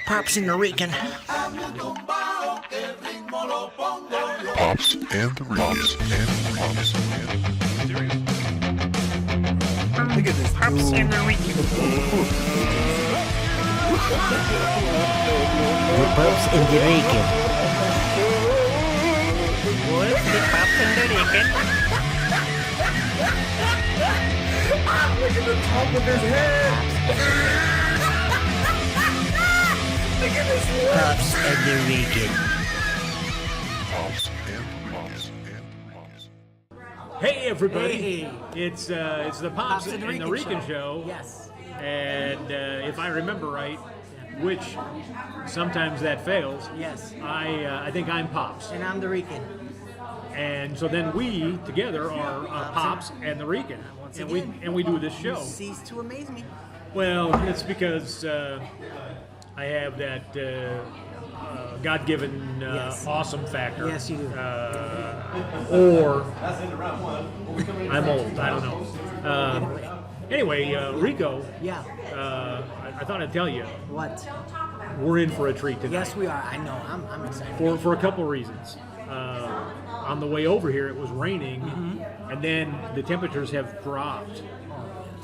Pops and the Rican. Pops and the Rican. Look at this. Pops and the Rican. The Pops and the Rican. What's the Pops and the Rican? Look at the top of his head. Look at this. Pops and the Rican. Pops and Hey everybody! Hey. It's the Pops and the Rican show. Yes. And if I remember right, which sometimes that fails. Yes. I think I'm Pops, And I'm the Rican. and so then we together are Pops and the Rican, Once and again, we do this show. Cease to amaze me. Well, it's because I have that God-given Yes. awesome factor. Yes, you do. Or I'm old. I don't know. Anyway, Rico. Yeah. I thought I'd tell you What? we're in for a treat today. Yes, we are. I know. I'm excited. For a couple reasons. On the way over here, it was raining, Mm-hmm. and then the temperatures have dropped.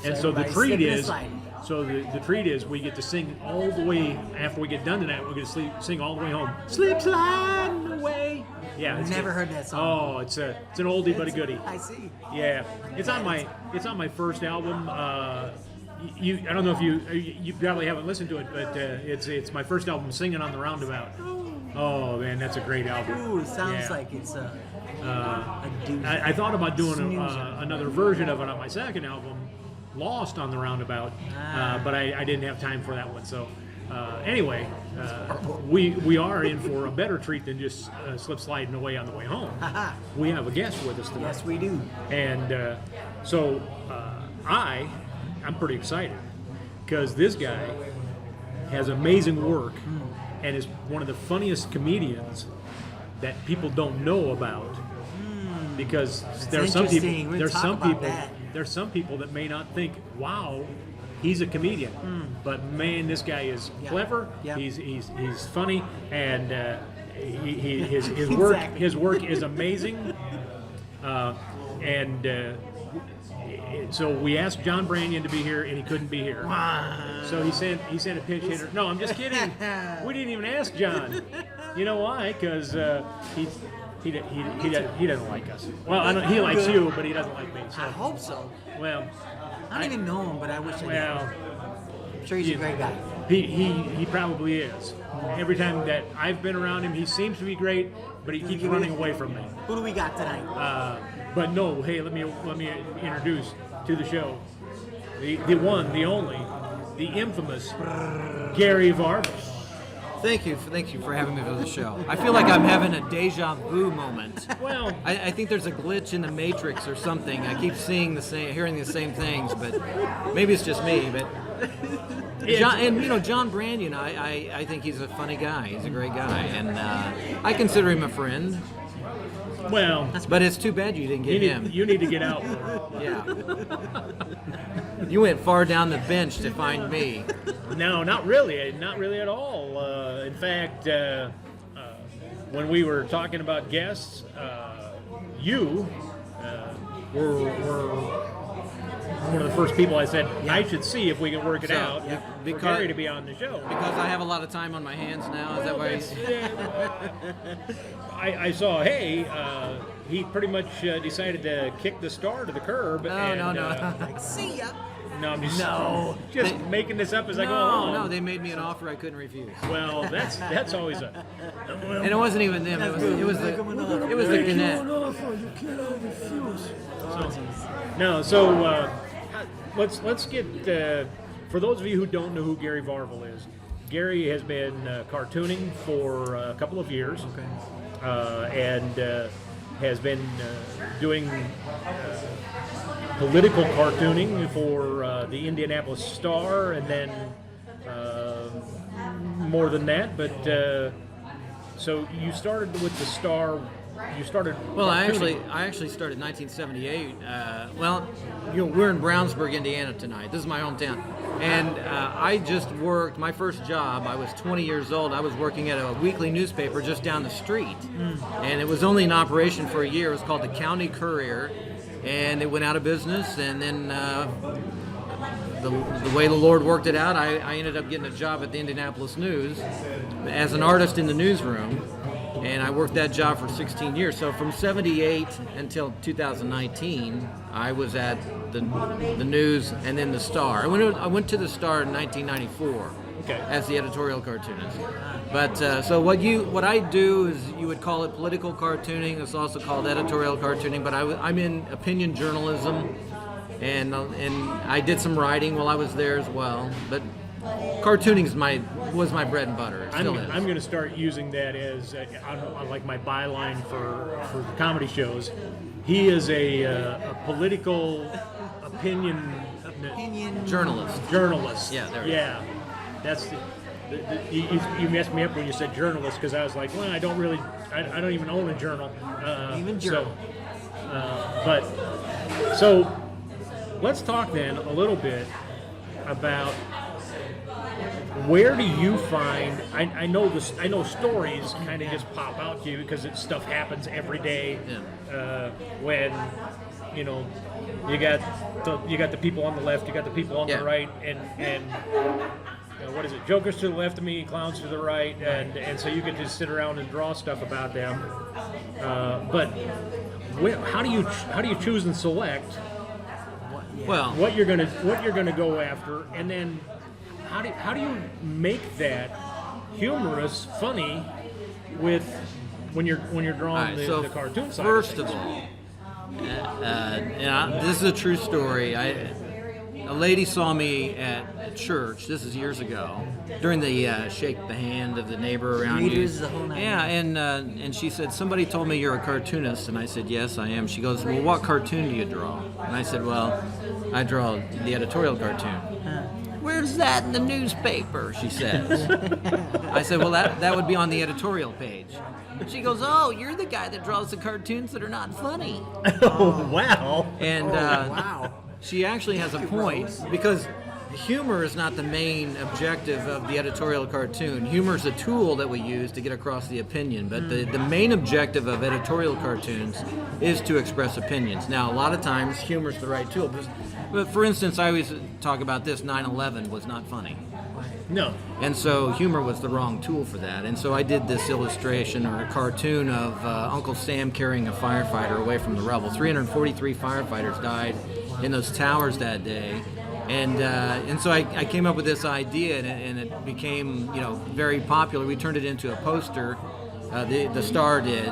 And so the everybody's treat slipping and is, sliding. the treat is we get to sing all the way after we get done tonight. We're going to sing all the way home. Slip sliding away. Yeah, it's Never good. heard that song. Oh, it's an oldie but a goodie. I see. Yeah, it's on my first album. I don't know if you probably haven't listened to it, but it's my first album, Singing on the Roundabout. Oh man, that's a great album. Ooh, sounds Yeah. like it's a doozy. I thought about doing Snoozer. another version of it on my second album, Lost on the Roundabout, but I didn't have time for that one. So anyway, we are in for a better treat than just slip sliding away on the way home. We have a guest with us tonight. Yes, we do. And so I'm pretty excited because this guy has amazing work and is one of the funniest comedians that people don't know about because there's some people interesting. We're gonna talk about that. there's some people that may not think, wow, he's a comedian, but man, this guy is Yeah. clever. Yeah. He's funny, and his Exactly. his work is amazing. So we asked John Branyan to be here, and he couldn't be here. So he sent a pinch hitter. No, I'm just kidding. We didn't even ask John. You know why? Because he doesn't like us. Well, I don't, he likes you, but he doesn't like me. I So hope so. well, I don't even know him, but I wish I did. well, I'm sure he's a great guy. he probably is. Every time that I've been around him, he seems to be great, but he keeps running away from me. Who do we got tonight? But no, hey, let me introduce to the show the one, the only, the infamous Gary Varvel. Thank you for having me for the show. I feel like I'm having a deja vu moment. Well, I think there's a glitch in the Matrix or something. I keep hearing the same things, but maybe it's just me. But John Branyan, I think he's a funny guy. He's a great guy, and I consider him a friend. well, But it's too bad you didn't get him. you need to get out more. Yeah. You went far down the bench to find me. No, not really at all. In fact, when we were talking about guests, you were one of the first people I said I should see if we can work it So, out yeah, for because- Gary to be on the show. Because I have a lot of time on my hands now. Is that why? I saw, hey, he pretty much decided to kick the star to the curb. No. Like, see ya. No, I'm just, No. just making this up as I go along. No, they made me an offer I couldn't refuse. Well, that's always a. And it wasn't even them. It was the Gannett. So let's get for those of you who don't know who Gary Varvel is. Gary has been cartooning for a couple of years, and has been doing political cartooning for the Indianapolis Star, and then more than that. But so you started with the Star you started? Well, I cartooning? actually started in 1978. We're in Brownsburg, Indiana tonight. This is my hometown, and I just worked my first job. I was 20 years old. I was working at a weekly newspaper just down the street, and it was only in operation for a year. It was called the County Courier, and it went out of business. And then the way the Lord worked it out, I ended up getting a job at the Indianapolis News as an artist in the newsroom. And I worked that job for 16 years. So from 78 until 2019, I was at the News and then the Star. I went to the Star in 1994 as the editorial cartoonist. But so what I do is you would call it political cartooning. It's also called editorial cartooning. But I'm in opinion journalism, and I did some writing while I was there as well. But cartooning was my bread and butter. It still is. I'm going to start using that as on like my byline for the comedy shows. He is a political opinion Journalist. Yeah, there we go. Yeah, that's you messed me up when you said journalist, because I was like, well, I don't even own a journal. Even journal. So let's talk then a little bit about. Where do you find? I know stories kind of just pop out to you because stuff happens every day. Yeah. When you got the people on the left, you got the people on the right, and what is it? Jokers to the left of me, clowns to the right, and so you get to sit around and draw stuff about them. But how do you choose and select? Well, What you're gonna go after, and then. How do you make that humorous, funny, with when you're drawing the cartoon side? First of all, this is a true story. A lady saw me at church. This is years ago during the shake the hand of the neighbor around Readers, you. the whole nine. Yeah, and she said, somebody told me you're a cartoonist, and I said, yes, I am. She goes, well, what cartoon do you draw? And I said, well, I draw the editorial cartoon. Where's that in the newspaper? She says. I said, well, that would be on the editorial page. She goes, oh, you're the guy that draws the cartoons that are not funny. Oh, wow. And Wow. she actually has a point, because humor is not the main objective of the editorial cartoon. Humor is a tool that we use to get across the opinion, but the main objective of editorial cartoons is to express opinions. Now, a lot of times, humor is the right tool. But for instance, I always talk about this, 9/11 was not funny. No. And so humor was the wrong tool for that. And so I did this illustration or a cartoon of Uncle Sam carrying a firefighter away from the rubble. 343 firefighters died in those towers that day. And so I came up with this idea, and it became very popular. We turned it into a poster. The Star did,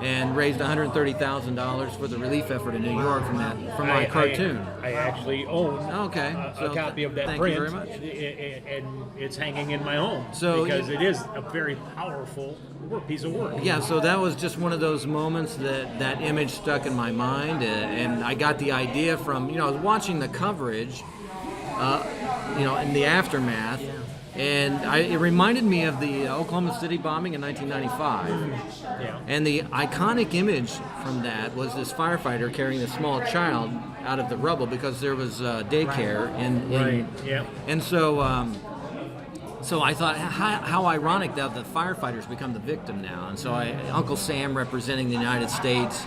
and raised $130,000 for the relief effort in New York from my cartoon. I actually own So a copy of that thank print, you very much. and it's hanging in my home because it is a very powerful piece of work. Yeah, so that was just one of those moments that image stuck in my mind, and I got the idea from I was watching the coverage, in the aftermath. And it reminded me of the Oklahoma City bombing in 1995. Yeah. And the iconic image from that was this firefighter carrying a small child out of the rubble because there was daycare in. Right. Yeah. And so I thought, how ironic that the firefighters become the victim now. And so Uncle Sam representing the United States,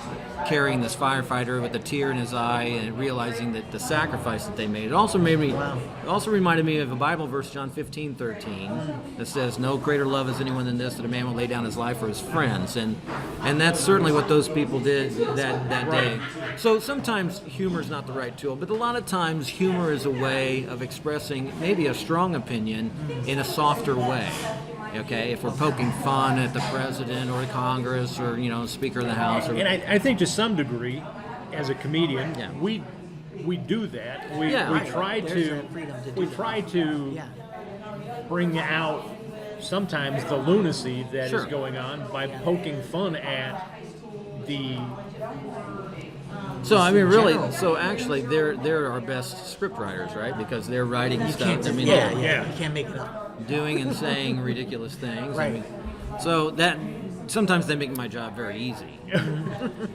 carrying this firefighter with a tear in his eye and realizing that the sacrifice that they made. It also reminded me of a Bible verse, John 15:13, that says, no greater love is anyone than this, that a man will lay down his life for his friends. And that's certainly what those people did that day. So sometimes humor is not the right tool, but a lot of times humor is a way of expressing maybe a strong opinion in a softer way. Okay, if we're poking fun at the president or Congress or Speaker of the House, And I think to some degree, as a comedian, we do that. We try There's to that freedom to do we that. try to bring out sometimes the lunacy that is going on by poking fun at the. So I mean, really, so actually, they're our best script writers, right? Because they're writing You stuff. can't. I mean, Yeah. You can't make it up. doing and saying ridiculous things. Right. I mean, so that sometimes they make my job very easy.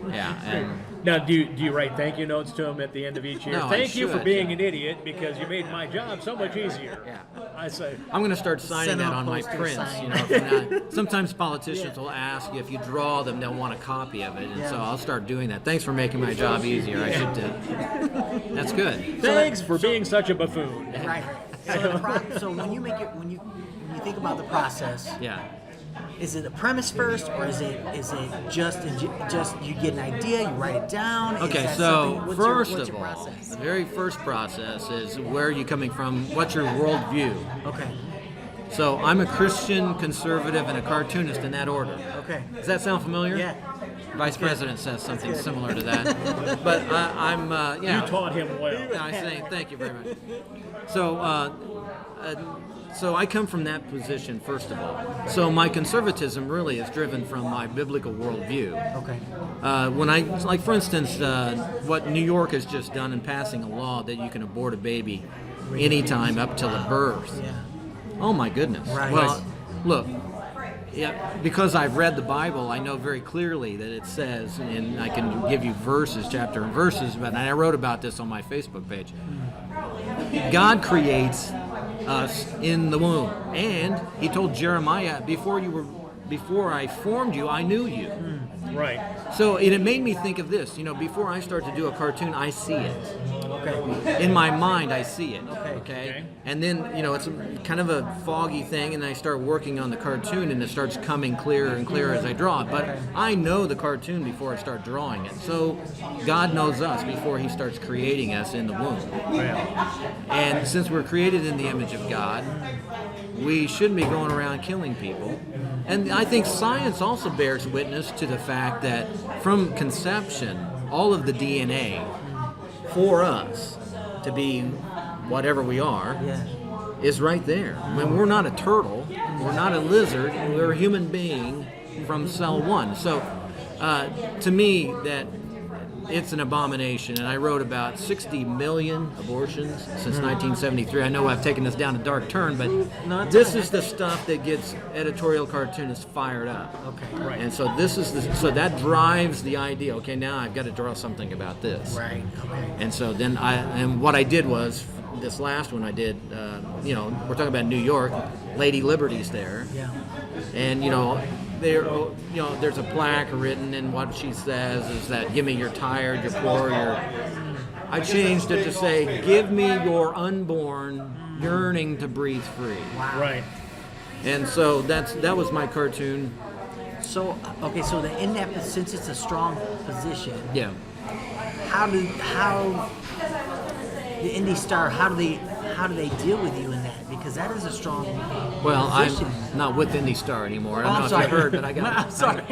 Yeah, and Now, do you write thank you notes to them at the end of each year? No, I Thank you for should. being an idiot because you made my job so much easier. Yeah. I say, I'm going to start signing Send that out on my posters, prints. sign. You know, from now- sometimes politicians will ask you if you draw them, they'll want a copy of it, and so I'll start doing that. Thanks for making my job easier. I should. That's good. thanks for being such a buffoon. Right. So when you make it, when you think about the process, Yeah. is it a premise first, or is it just you get an idea, you write it down? Is Okay, that so something- what's your- first what's of your all, process? the very first process is where are you coming from? What's your worldview? Okay. So I'm a Christian, conservative, and a cartoonist in that order. Okay. Does that sound familiar? Yeah. Vice President says something similar to that. But I'm, yeah. You taught him well. No, I say thank you very much. So I come from that position, first of all. So my conservatism really is driven from my biblical worldview. Okay. When I, like for instance, what New York has just done in passing a law that you can abort a baby anytime up till the birth. Yeah. Oh my goodness. Right. Well, look, yeah, because I've read the Bible, I know very clearly that it says, and I can give you verses, chapter and verses, but I wrote about this on my Facebook page. God creates us in the womb, and He told Jeremiah, before I formed you, I knew you. Right. So it made me think of this. You know, before I start to do a cartoon, I see it. Okay. In my mind, I see it. Okay. And then, you know, it's kind of a foggy thing, and I start working on the cartoon, and it starts coming clearer and clearer as I draw it. But I know the cartoon before I start drawing it. So God knows us before He starts creating us in the womb. Well, And since we're created in the image of God, we shouldn't be going around killing people. And I think science also bears witness to the fact that from conception, all of the DNA for us to be whatever we are Yeah. is right there. I mean, we're not a turtle, we're not a lizard, we're a human being from cell one. So to me, that it's an abomination, and I wrote about 60 million abortions since 1973. I know I've taken this down a dark turn, but this is the stuff that gets editorial cartoonists fired up. Okay. right. And so so that drives the idea. Okay, now I've got to draw something about this. Right. Okay. And so then what I did was this last one I did. You know, we're talking about New York. Lady Liberty's there. Yeah. And there's a plaque written, and what she says is that, give me you're tired, you're poor, I changed it to say, give me your unborn yearning to breathe free. Right. And so that was my cartoon. So okay. So in that, since it's a strong position, Yeah. how the indie star, how do they deal with you in that? Because that is a strong Well, position. I'm not with Indie Star anymore. I Oh, don't I'm know if sorry. you heard, but I got. I'm sorry.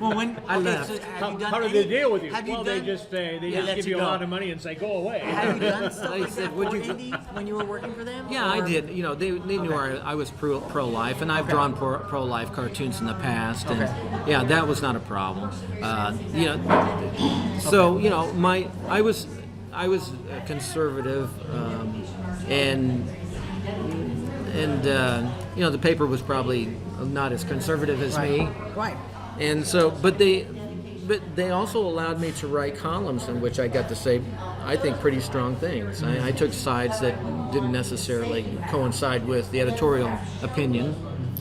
Well, when I left. So have How, you done how do they any- deal with you? Have you Well, done, they just let give you a go. lot of money and say, go away. Have you done stuff They like said, that "Would for you-" indie when you were working for them? Yeah, I Or- did. You know, they knew I was pro-life, and I've drawn pro-life cartoons in the past, and yeah, that was not a problem. You know, so you know, I was conservative, and you know, the paper was probably not as conservative as me. Right. And so, but they also allowed me to write columns in which I got to say, I think, pretty strong things. I took sides that didn't necessarily coincide with the editorial opinion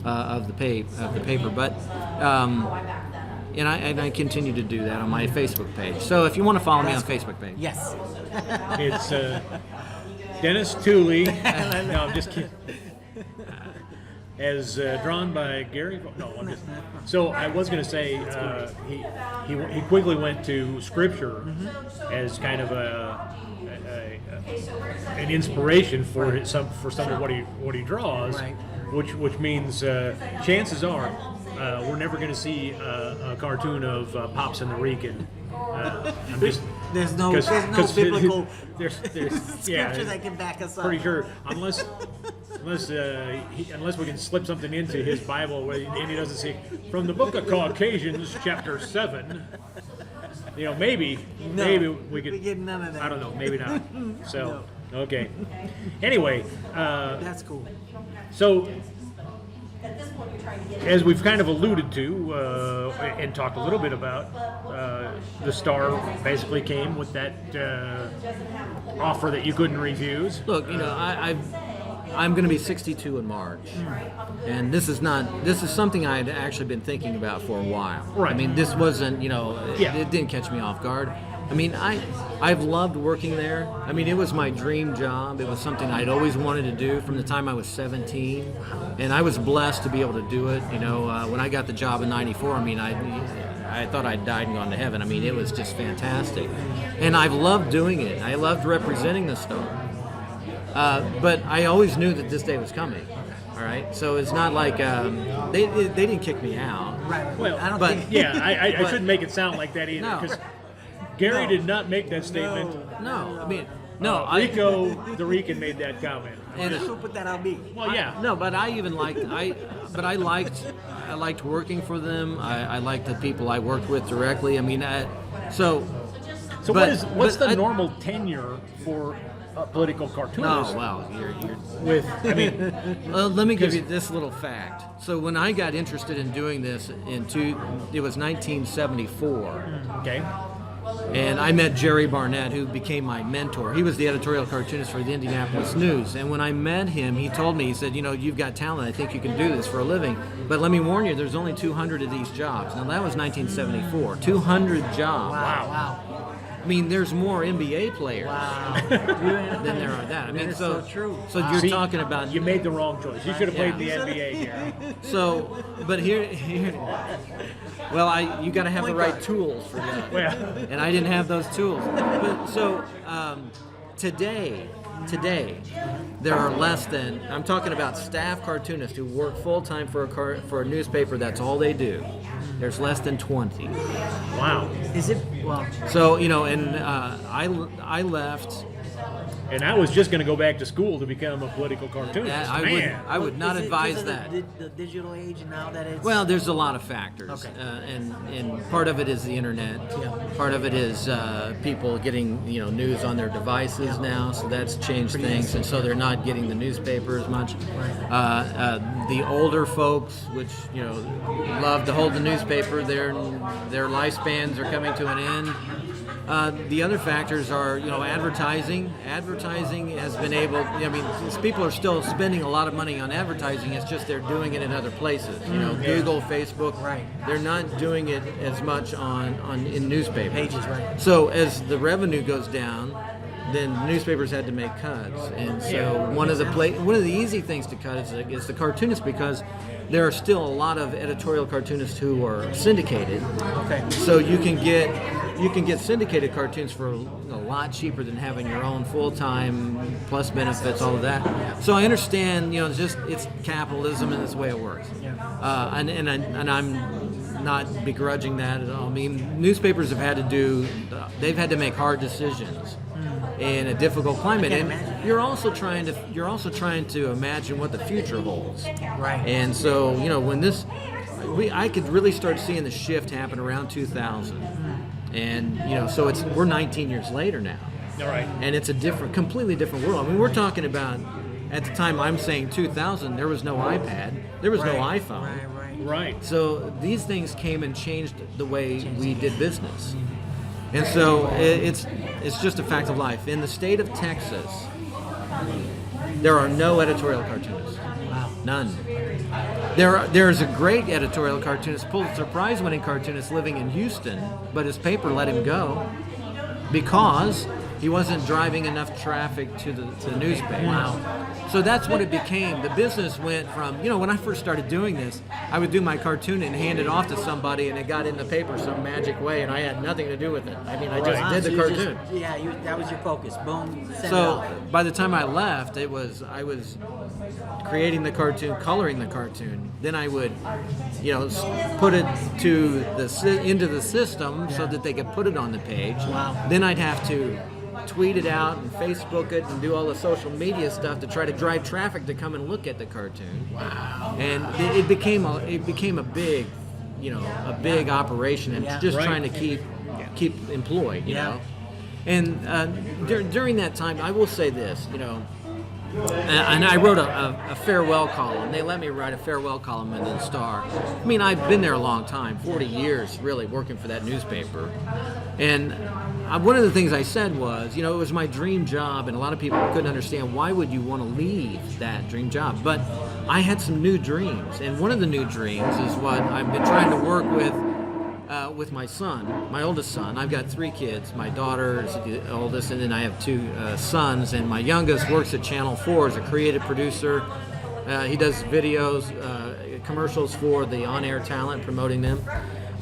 of the paper, but and I continue to do that on my Facebook page. So if you want to follow me on Facebook page, Yes. It's Dennis Tooley. No, I'm just kidding. As drawn by Gary. No, I'm just. So I was going to say he quickly went to Scripture as kind of an inspiration for some of what he draws, Right. which means chances are we're never going to see a cartoon of Pops and the Rican. I'm just. There's no Cause biblical there's scriptures that can back us up. pretty sure unless we can slip something into his Bible and he doesn't see from the book of Caucasians chapter 7. You know, maybe we could. We get none of that. I don't know, maybe not. So okay. Anyway, That's cool. so as we've kind of alluded to and talked a little bit about, the Star basically came with that offer that you couldn't refuse. Look, I'm going to be 62 in March, and this is something I had actually been thinking about for a while. Right. I mean, this wasn't, Yeah. it didn't catch me off guard. I mean, I've loved working there. I mean, it was my dream job. It was something I'd always wanted to do from the time I was 17, and I was blessed to be able to do it. When I got the job in '94, I mean, I thought I'd died and gone to heaven. I mean, it was just fantastic, and I've loved doing it. I loved representing the Star. But I always knew that this day was coming. All right, so it's not like they didn't kick me out. Right. Well, I don't but- think. Yeah, I couldn't make it sound like that either, No. because Gary did not make that statement. No, I mean, no, Rico, the Rican, made that comment. and Who put that on me? Well, yeah. no, but I even liked I liked working for them. I liked the people I worked with directly. I mean, So but- what's but the I- normal tenure for a political no, cartoonist? well, you're With, I mean, let me give you this little fact. So when I got interested in doing this it was 1974. okay. And I met Jerry Barnett, who became my mentor. He was the editorial cartoonist for the Indianapolis News. And when I met him, he told me, he said, you've got talent. I think you can do this for a living. But let me warn you, there's only 200 of these jobs. Now, that was 1974. 200 jobs. Wow. I mean, there's more NBA players Wow. than there are that. I mean, is so true. So you're See, talking about... You made the wrong choice. You should have played Yeah. the NBA here. So, but here well, you got to have the right tools for that. Well, And I didn't have those tools. But so today, there are less than, I'm talking about staff cartoonists who work full time for a newspaper. That's all they do. There's less than 20. wow. Is it? Well, So and I left. And I was just going to go back to school to become a political cartoonist. I would not is it advise because that. of the digital age and now that it's. Well, there's a lot of factors, Okay. and part of it is the internet. Yeah. Part of it is people getting news on their devices now, so that's changed things, and so they're not getting the newspaper as much. The older folks, which love to hold the newspaper, their lifespans are coming to an end. The other factors are, advertising. Advertising has been able. People are still spending a lot of money on advertising. It's just they're doing it in other places. Google, Facebook. Right. They're not doing it as much in newspapers. Pages, right. So as the revenue goes down, then newspapers had to make cuts, and so one of the easy things to cut is the cartoonists, because there are still a lot of editorial cartoonists who are syndicated. Okay. So you can get syndicated cartoons for a lot cheaper than having your own full-time plus benefits, all of that. So I understand, it's capitalism and it's the way it works. And I'm not begrudging that at all. I mean, newspapers have had to make hard decisions in a difficult climate, and you're also trying to imagine what the future holds. Right. And so, when I could really start seeing the shift happen around 2000. And so we're 19 years later now, All right. and it's a completely different world. I mean, we're talking about, at the time I'm saying 2000, there was no iPad, there was no iPhone. Right. Right. So these things came and changed the way we did business, and so it's just a fact of life. In the state of Texas, there are no editorial cartoonists. Wow. None. There's a great editorial cartoonist, Pulitzer Prize-winning cartoonist living in Houston, but his paper let him go because he wasn't driving enough traffic to the newspaper. Wow. So that's what it became. The business went from, when I first started doing this, I would do my cartoon and hand it off to somebody, and it got in the paper some magic way, and I had nothing to do with it. I mean, I just Wow, did so the you cartoon. that was your focus. Boom. Send it So off. by the time I left, I was creating the cartoon, coloring the cartoon. Then I would, put it into the system so that they could put it on the page. Wow. Then I'd have to tweet it out and Facebook it and do all the social media stuff to try to drive traffic to come and look at the cartoon. Wow. And it became a big, a big operation, and just Right. trying to keep employed, Yeah. And during that time, I will say this, And I wrote a farewell column. They let me write a farewell column in the Star. I mean, I've been there a long time, 40 years really, working for that newspaper. And one of the things I said was, it was my dream job, and a lot of people couldn't understand why would you want to leave that dream job. But I had some new dreams, and one of the new dreams is what I've been trying to work with my son, my oldest son. I've got 3 kids. My daughter is the oldest, and then I have 2 sons. And my youngest works at Channel 4 as a creative producer. He does videos, commercials for the on-air talent, promoting them.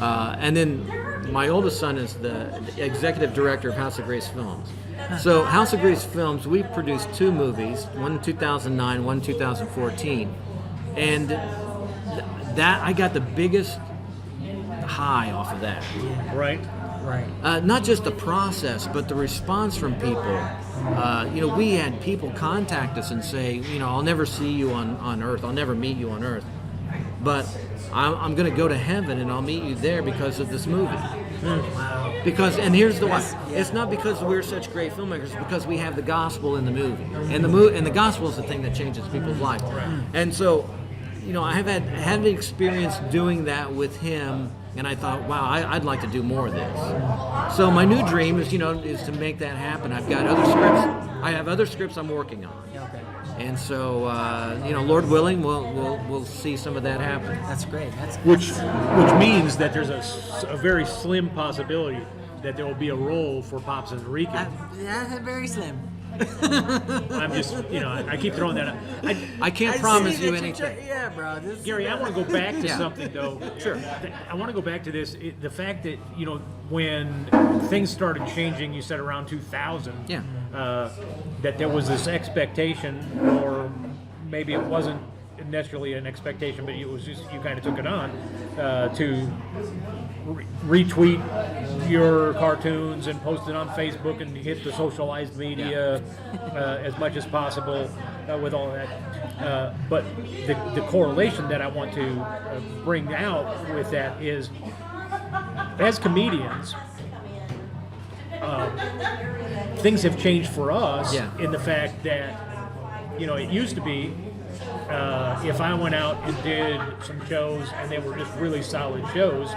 And then my oldest son is the executive director of House of Grace Films. So House of Grace Films, we've produced 2 movies, one in 2009, one in 2014. And that I got the biggest high off of that. Right. Not just the process, but the response from people. We had people contact us and say, I'll never see you on Earth. I'll never meet you on Earth. But I'm going to go to heaven and I'll meet you there because of this movie. Wow. And here's the why. Yeah. It's not because we're such great filmmakers, it's because we have the gospel in the movie. And the gospel is the thing that changes people's lives. And so, I have had the experience doing that with him. And I thought, wow, I'd like to do more of this. So my new dream is, is to make that happen. I've got other scripts. I have other scripts I'm working on. Okay. And so, Lord willing, we'll see some of that happen. That's great. Which means that there's a very slim possibility that there will be a role for Pops and Rican. That's very slim. I'm just, I keep throwing that out. I can't promise you anything. Yeah, bro. Gary, I want to go back to Yeah. something though. Sure. I want to go back to this. The fact that when things started changing, you said around 2000. Yeah. That there was this expectation, or maybe it wasn't necessarily an expectation, but it was just you kind of took it on to retweet your cartoons and post it on Facebook and hit the socialized media as much as possible with all that. But the correlation that I want to bring out with that is, as comedians, things have changed for us in the fact that, it used to be if I went out and did some shows and they were just really solid shows,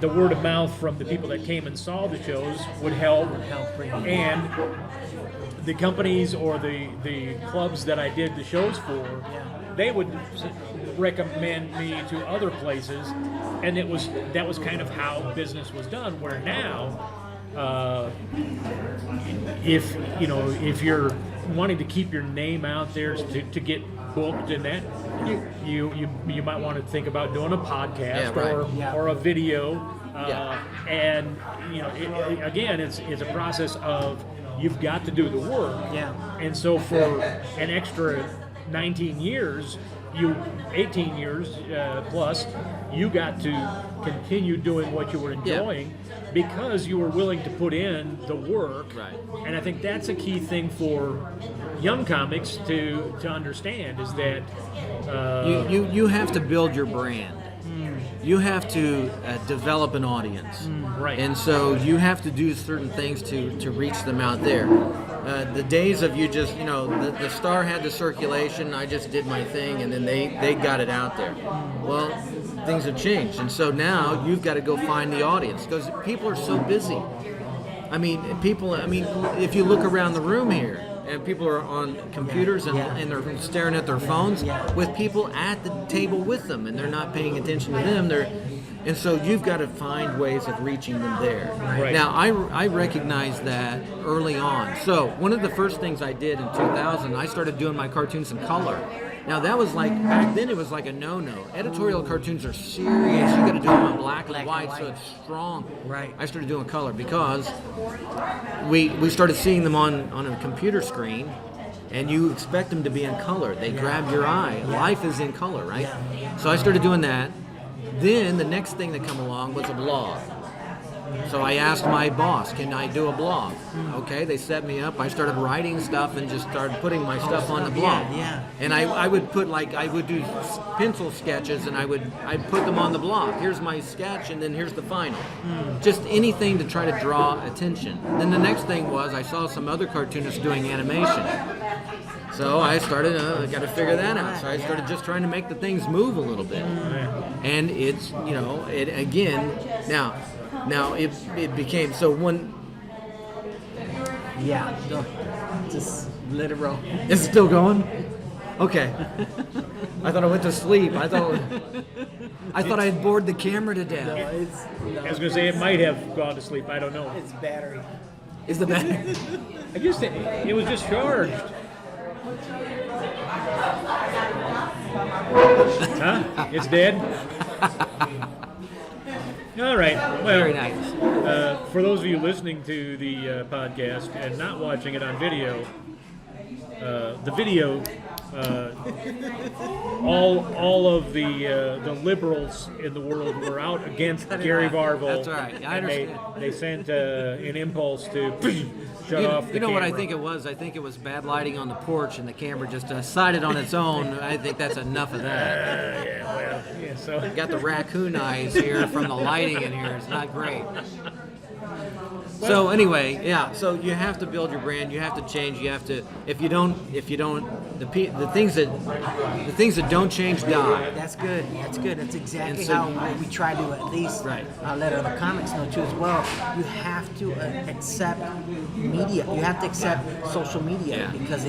the word of mouth from the people that came and saw the shows would help, and the companies or the clubs that I did the shows for, they would recommend me to other places, and that was kind of how business was done. Where now, if you're wanting to keep your name out there to get booked, and that you might want to think about doing a podcast or a video, and again, it's a process of you've got to do the work, and so for an extra 18 years plus, you got to continue doing what you were enjoying because you were willing to put in the work. Right. And I think that's a key thing for young comics to understand, is that you have to build your brand. You have to develop an audience. Right. And so you have to do certain things to reach them out there. The days of you just, the Star had the circulation, I just did my thing, and then they got it out there. Well, things have changed. And so now you've got to go find the audience, because people are so busy. If you look around the room here, and people are on computers and they're staring at their phones with people at the table with them, and they're not paying attention to them. And so you've got to find ways of reaching them there. Right. Now, I recognized that early on. So one of the first things I did in 2000, I started doing my cartoons in color. Now that was back then it was like a no-no. Editorial cartoons are serious. You got to do them on black and white, so it's strong. Right. I started doing color because we started seeing them on a computer screen, and you expect them to be in color. They grab your eye. Life is in color, right? So I started doing that. Then the next thing that come along was a blog. So I asked my boss, can I do a blog? Okay, they set me up. I started writing stuff and just started putting my stuff on the blog. Yeah. And I would put I would do pencil sketches and I'd put them on the blog. Here's my sketch and then here's the final. Just anything to try to draw attention. Then the next thing was I saw some other cartoonists doing animation. So I started, I got to figure that out. So I started just trying to make the things move a little bit. And it's, it again, now it became, so when... Yeah, just let it roll. Is it still going? Okay. I thought I went to sleep. I thought I had bored the camera to death. I was going to say it might have gone to sleep. I don't know. It's battery. Is the battery? I guess it was just charged. Huh? It's dead? All right. Well, Very nice. For those of you listening to the podcast and not watching it on video, the video, all of the liberals in the world were out against Gary Varvel. That's right. I understand. They sent an impulse to shut off the You know what I camera. think it was? I think it was bad lighting on the porch and the camera just decided on its own. I think that's enough of that. Yeah, so Got the raccoon eyes here from the lighting in here. It's not great. So anyway, yeah. So you have to build your brand. You have to change. You have to. If you don't, the things that don't change die. That's good. That's good. That's exactly And so- how we try to at least Right. let other comics know too as well. You have to accept media. You have to accept social media Yeah. because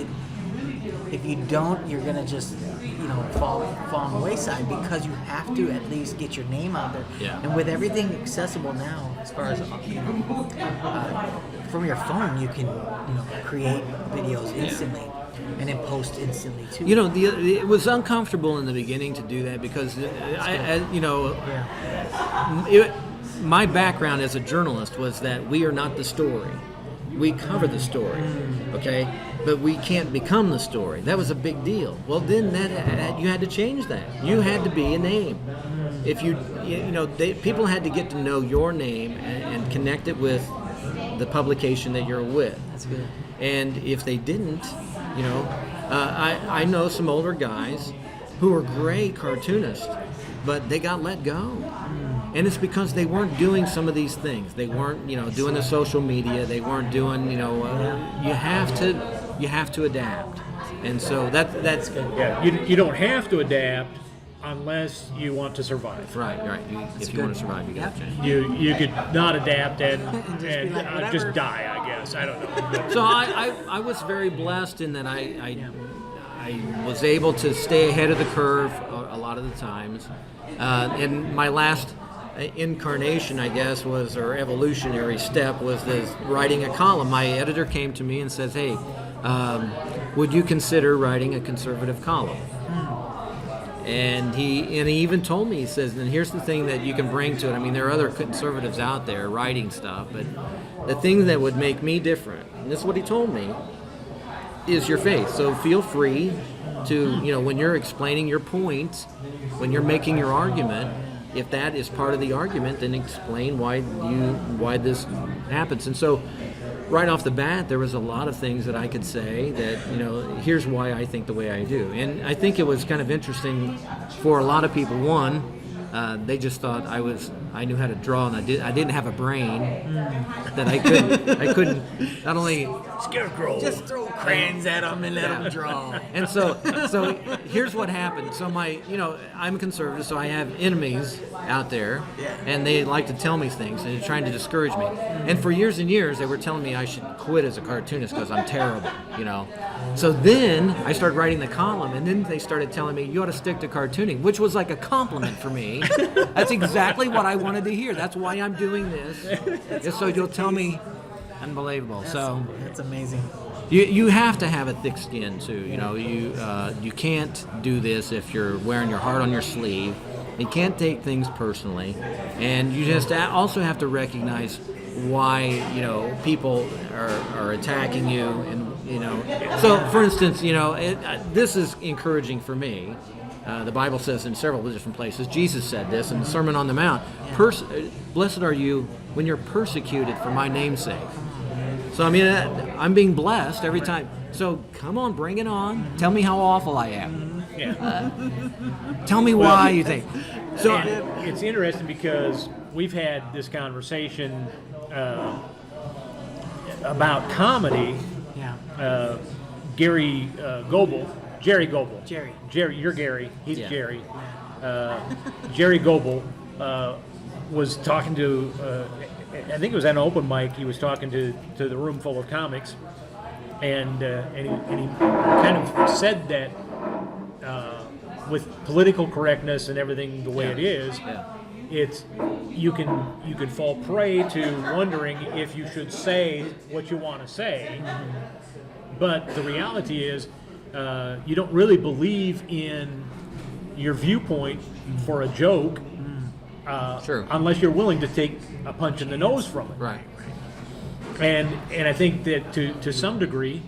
if you don't, you're gonna just fall on the wayside because you have to at least get your name out there. Yeah. And with everything accessible now, as far as from your phone, you can create videos instantly and then post instantly too. It was uncomfortable in the beginning to do that because my background as a journalist was that we are not the story. We cover the story, okay, but we can't become the story. That was a big deal. Well, then that you had to change that. You had to be a name. If people had to get to know your name and connect it with the publication that you're with. That's good. And if they didn't, I know some older guys who are great cartoonists, but they got let go. And it's because they weren't doing some of these things. They weren't, doing the social media. They weren't doing, you have to adapt. And so that's good. yeah, you don't have to adapt unless you want to survive. Right. If you want to survive, you got to change. You could not adapt and like, just whatever. die, I guess. I don't know. So I was very blessed in that I was able to stay ahead of the curve a lot of the times. And my last incarnation, I guess, or evolutionary step was this writing a column. My editor came to me and says, "Hey, would you consider writing a conservative column?" And he even told me, he says, and here's the thing that you can bring to it. I mean, there are other conservatives out there writing stuff, but the thing that would make me different, and this is what he told me, is your faith. So feel free to, when you're explaining your point, when you're making your argument, if that is part of the argument, then explain why this happens. And so right off the bat, there was a lot of things that I could say that, here's why I think the way I do. And I think it was kind of interesting for a lot of people. One, they just thought I knew how to draw, and I didn't have a brain that I couldn't not only Scarecrow. Just throw crayons at them and let them draw. And so here's what happened. So I'm conservative, so I have enemies out there, and they like to tell me things, and they're trying to discourage me. And for years and years, they were telling me I should quit as a cartoonist because I'm terrible, So then I started writing the column, and then they started telling me, you ought to stick to cartooning, which was like a compliment for me. That's exactly what I wanted to hear. That's why I'm doing this. Just so you'll tell me. Unbelievable. So That's amazing. you have to have a thick skin too. You can't do this if you're wearing your heart on your sleeve. You can't take things personally, and you just also have to recognize why people are attacking you. And So, for instance, this is encouraging for me. The Bible says in several different places. Jesus said this in the Sermon on the Mount. Blessed are you when you're persecuted for my name's sake. So I mean, I'm being blessed every time. So come on, bring it on. Tell me how awful I am. Yeah. Tell me why you think. So And it's interesting because we've had this conversation about comedy. Yeah. Jerry Goebel, you're Gary, he's Yeah. Jerry. Jerry Goebel was talking to, I think it was at an open mic. He was talking to the room full of comics, and he kind of said that with political correctness and everything the way it is, it's you can fall prey to wondering if you should say what you want to say, but the reality is you don't really believe in your viewpoint for a joke Sure. unless you're willing to take a punch in the nose from it. right. And I think that to some degree,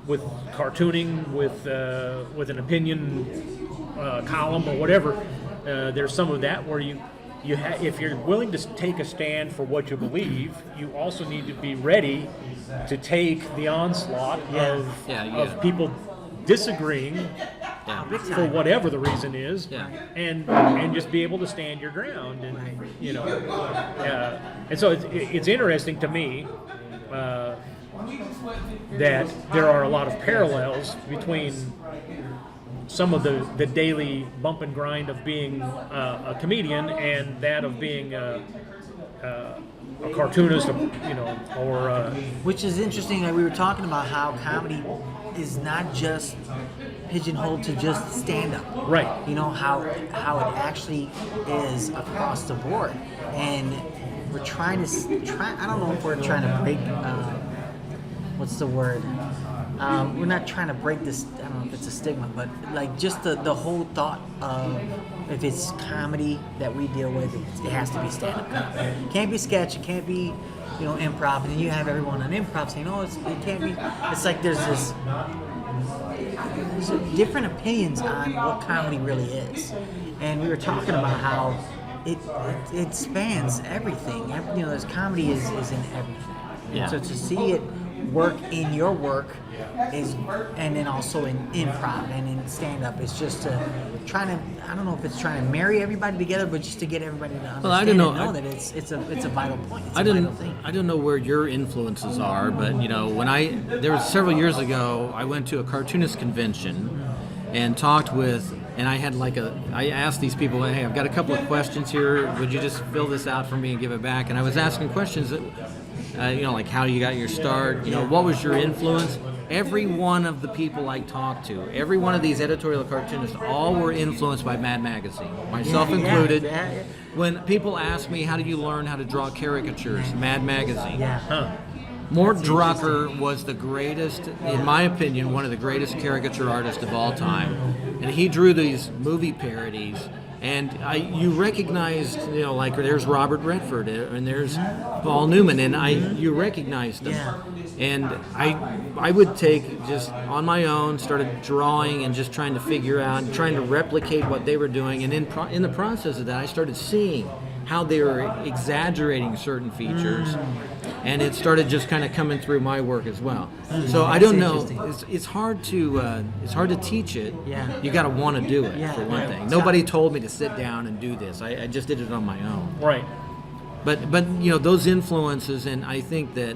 with cartooning, with an opinion column or whatever, there's some of that where if you're willing to take a stand for what you believe, you also need to be ready to take the onslaught of people disagreeing for whatever the reason is, and just be able to stand your ground, and and so it's interesting to me that there are a lot of parallels between some of the daily bump and grind of being a comedian and that of being a cartoonist, or Which is interesting. Like we were talking about how comedy is not just pigeonholed to just stand-up. right. You know how it actually is across the board, and we're trying to I don't know if we're trying to break. What's the word? We're not trying to break this. I don't know if it's a stigma, but like just the whole thought of if it's comedy that we deal with, it has to be stand-up comedy. It can't be sketch. It can't be, improv. And then you have everyone on improv saying, "Oh, it can't be." It's like there's different opinions on what comedy really is, and we were talking about how it spans everything. This comedy is in everything. Yeah. So to see it work in your work and then also in improv and in stand-up is just I don't know if it's trying to marry everybody together, but just to get everybody to understand I don't know. and know that it's a vital point. It's I a don't. vital thing. I don't know where your influences are, but when there was several years ago, I went to a cartoonist convention and talked with, and I had I asked these people, hey, I've got a couple of questions here. Would you just fill this out for me and give it back? And I was asking questions that, like how you got your start. What was your influence? Every one of the people I talked to, every one of these editorial cartoonists, all were influenced by Mad Magazine, myself included. Yeah. When people ask me, how did you learn how to draw caricatures? Mad Magazine. Yeah. Mort Drucker was the greatest, in my opinion, one of the greatest caricature artists of all time. And he drew these movie parodies. And you recognized, like there's Robert Redford and there's Paul Newman, and you recognized them. Yeah. And I would take just on my own, started drawing and just trying to figure out, trying to replicate what they were doing. And in the process of that, I started seeing how they were exaggerating certain features, and it started just kind of coming through my work as well. So I don't know. It's hard to teach it. Yeah. You got to want to do it for one right. thing. Nobody told me to sit down and do this. I just did it on my own. Right. But those influences, and I think that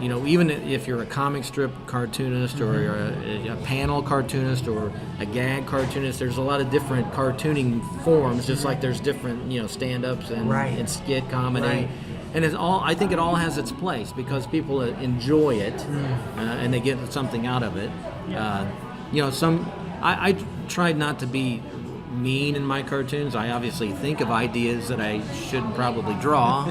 even if you're a comic strip cartoonist or you're a panel cartoonist or a gag cartoonist, there's a lot of different cartooning forms, just like there's different stand-ups and skit comedy. Right. And I think it all has its place because people enjoy it and they get something out of it. I tried not to be mean in my cartoons. I obviously think of ideas that I shouldn't probably draw.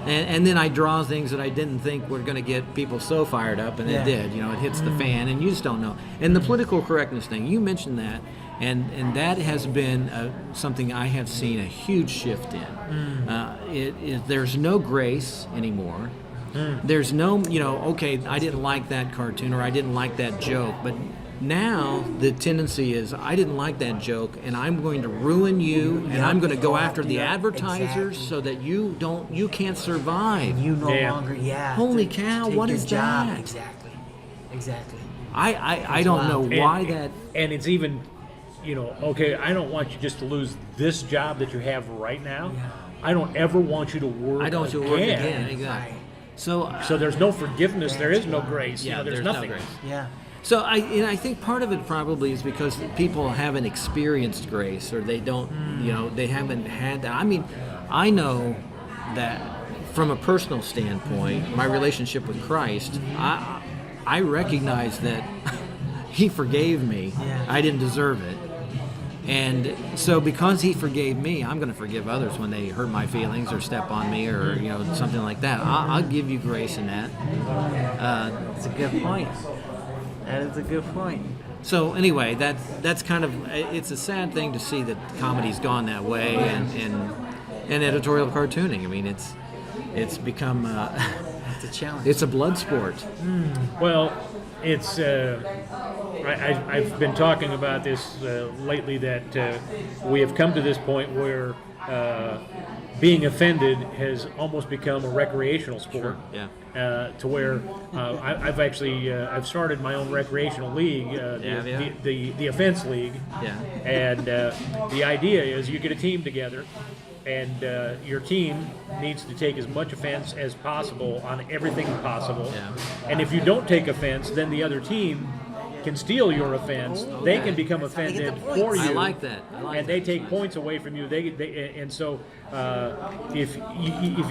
And then I draw things that I didn't think were going to get people so fired up, and it did. It hits the fan, and you just don't know. And the political correctness thing, you mentioned that, and that has been something I have seen a huge shift in. There's no grace anymore. There's no, okay, I didn't like that cartoon or I didn't like that joke, but Now the tendency is I didn't like that joke, and I'm going to ruin you, and I'm going to go after the advertisers Exactly. so that you can't survive. You no Yeah. longer, Holy cow, take what your is job. that? Exactly. I don't know And- why that. And it's even, okay, I don't want you just to lose this job that you have right now. I don't ever want you to work I don't want you to work again. Exactly. So So there's no forgiveness. There is no grace. yeah, there's no nothing. grace. Yeah. So I think part of it probably is because people haven't experienced grace, or they don't, they haven't had that. I mean, I know that from a personal standpoint, my relationship with Christ, I recognize that He forgave me. Yeah. I didn't deserve it. And so because He forgave me, I'm going to forgive others when they hurt my feelings or step on me or, something like that. I'll give you grace in that. That's a good point. That is a good point. So anyway, that's kind of, it's a sad thing to see that comedy's gone that way, and editorial cartooning. I mean, it's become It's a challenge. it's a blood sport. Well, it's. I've been talking about this lately, that we have come to this point where being offended has almost become a recreational sport. Yeah. To where I've actually I've started my own recreational league, Yeah. the offense league. Yeah. And the idea is you get a team together, and your team needs to take as much offense as possible on everything possible. Yeah. And if you don't take offense, then the other team can steal your offense. They can become That's how they get offended the points. for you. I like that. And they take points away from you. And so if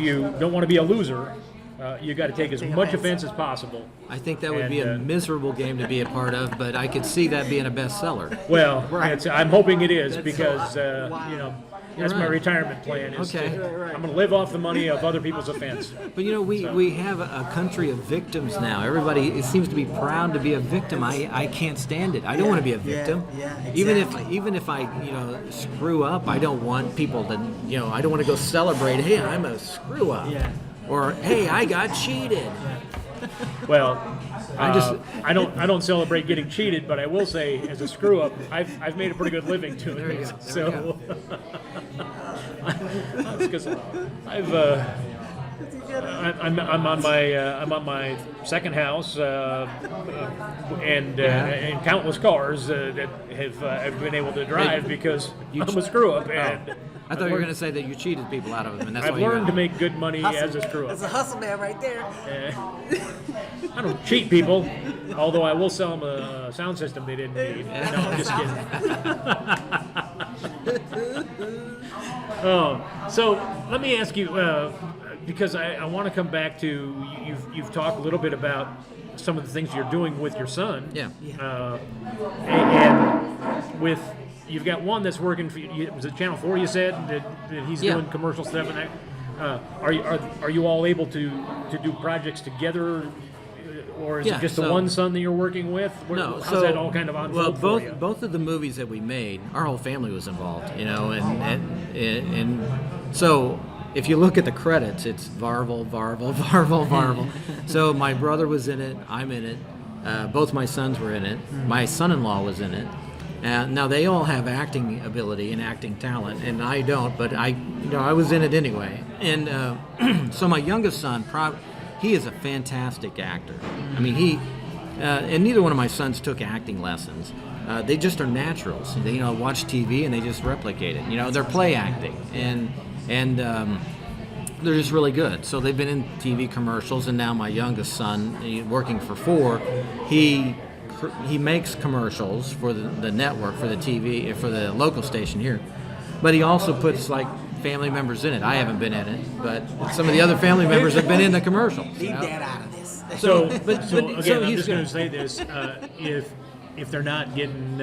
you don't want to be a loser, you got to take as much offense as possible. I think that would be a And, miserable game to be a part of, but I could see that being a bestseller. Well, Right. I'm hoping it is, because that's my right. retirement plan. Is Okay. I'm going to live off the money of other people's offense. But we have a country of victims now. Everybody seems to be proud to be a victim. I can't stand it. I don't want to be a victim. Yeah, Even if I screw up, I don't want people to I don't want to go celebrate. Hey, I'm a screw up. Yeah. Or hey, I got cheated. Well, I I don't celebrate getting cheated, but I will say, as a screw up, I've made a pretty good living doing There you it. go. So, because I'm on my second house, and countless cars that have been able to drive because I'm a screw up, and I thought you were going to say that you cheated people out of them, and that's I've why you learned to make good money as a screw That's up. a hustle man right there. I don't cheat people, although I will sell them a sound system they didn't need. No, I'm just kidding. So let me ask you, because I want to come back to you've talked a little bit about some of the things you're doing with your son. Yeah. And with you've got one that's working for you. Was it Channel 4? You said that he's Yeah. doing commercial stuff, and that. Are you all able to do projects together, or is Yeah, it just the so- one son that you're working with? No, How's that all kind of unfold well, for you? both of the movies that we made, our whole family was involved, and so if you look at the credits, it's Varvel. So my brother was in it, I'm in it, both my sons were in it, my son-in-law was in it. Now they all have acting ability and acting talent, and I don't, but I was in it anyway. And so my youngest son, he is a fantastic actor. I mean, and neither one of my sons took acting lessons. They just are naturals. They watch TV and they just replicate it. They're play acting, and they're just really good. So they've been in TV commercials, and now my youngest son, working for 4, he makes commercials for the network, for the TV, for the local station here. But he also puts like family members in it. I haven't been in it, but some of the other family members have been in the commercials. Leave that out of this. So, but again, I'm he's just going good. to say this: if they're not getting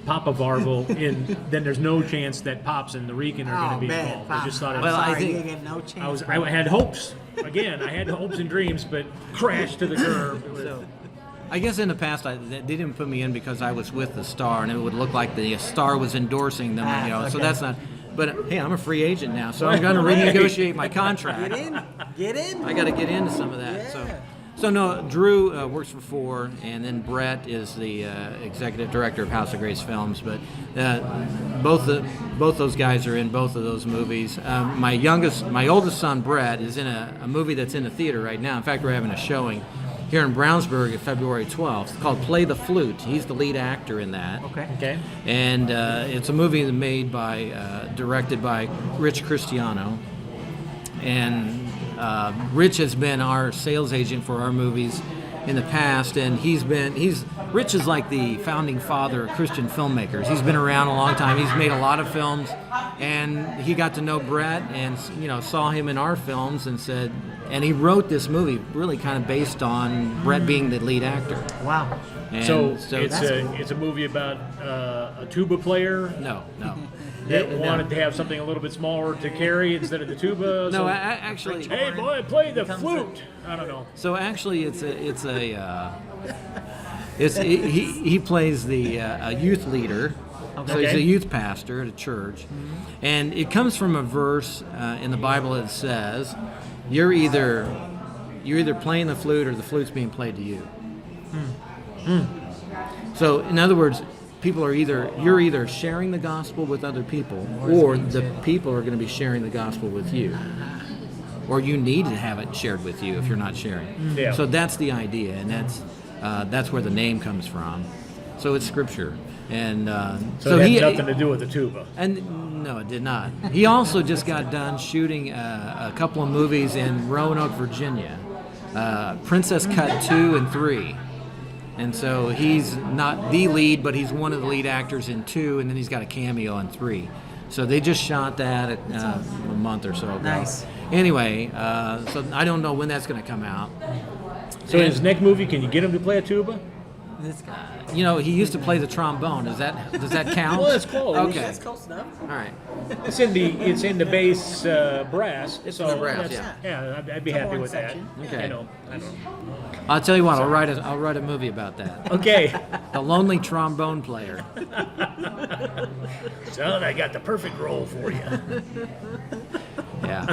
Papa Varvel in, then there's no chance that Pops and the Rican are going to be involved. I just thought it was. Well, I Sorry, think- you get no chance. I had hopes. Again, I had hopes and dreams, but crashed to the curb. I guess in the past they didn't put me in because I was with the Star, and it would look like the Star was endorsing them. So okay. that's not. But hey, I'm a free agent now, so I'm going to renegotiate my contract. Get in. I got to get into some of that. Yeah. So no, Drew works for Four, and then Brett is the executive director of House of Grace Films. But both those guys are in both of those movies. My oldest son Brett is in a movie that's in the theater right now. In fact, we're having a showing here in Brownsburg at February 12th called Play the Flute. He's the lead actor in that. Okay. And it's a movie directed by Rich Cristiano. And Rich has been our sales agent for our movies in the past, and Rich is like the founding father of Christian filmmakers. He's been around a long time. He's made a lot of films, and he got to know Brett and saw him in our films and he wrote this movie really kind of based on Brett being the lead actor. Wow. And So that's it's a movie about a tuba player no. that wanted to have something a little bit smaller to carry instead of the tuba. No, so, actually, hey boy, play the flute. I don't know. so actually, he plays the a youth leader. So he's a youth pastor at a church, and it comes from a verse in the Bible that says, "You're either playing the flute or the flute's being played to you." So, in other words, you're either sharing the gospel with other people, or the people are going to be sharing the gospel with you, or you need to have it shared with you if you're not sharing. Yeah. So that's the idea, and that's where the name comes from. So it's scripture, and So it had nothing to do with the tuba. And no, it did not. He also just got done shooting a couple of movies in Roanoke, Virginia, Princess Cut 2 and 3. And so he's not the lead, but he's one of the lead actors in 2, and then he's got a cameo in 3. So they just shot that a month or so ago. Nice. Anyway, so I don't know when that's going to come out. So in his next movie, can you get him to play a tuba? This guy. He used to play the trombone. Does that count? Well, that's close. Okay. That's close enough. All right. It's in the bass brass. It's so in the brass, that's- yeah. I'd be happy with that. section. Okay. I don't know. I'll tell you what. I'll write a movie about that. Okay. The lonely trombone player. Son, I got the perfect role for you. Yeah.